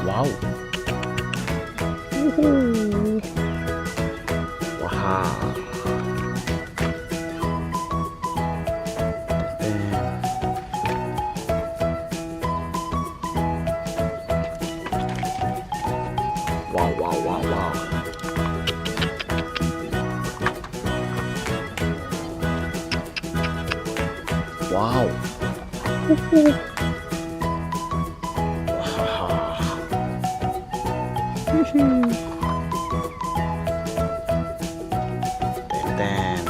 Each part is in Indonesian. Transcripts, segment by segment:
Wow. Wah. Wow, wow, wow, wow. Wow. Tenten.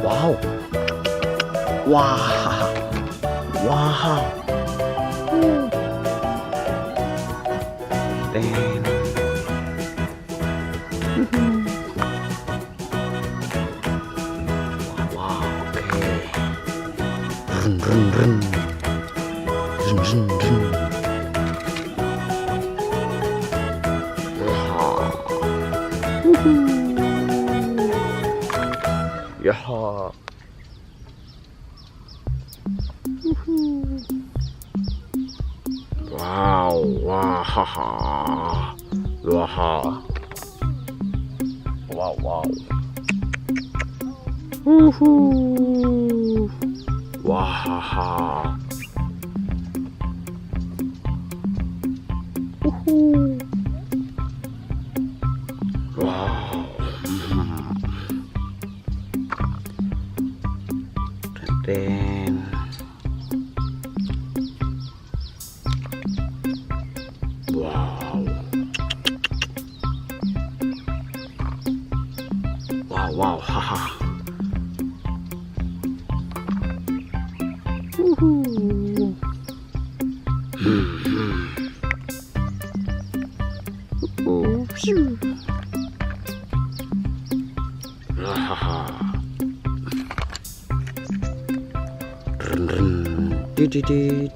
Wow. Wah. Wow. Wah. Wah. Dan wow, oke. Run, run, run. Run, run, run. Wah. Ya. Wow, wah, wah, wow, wow, wah, wow, keren. Wow. Wow, wow, haha. Haha. Ren ren dididit.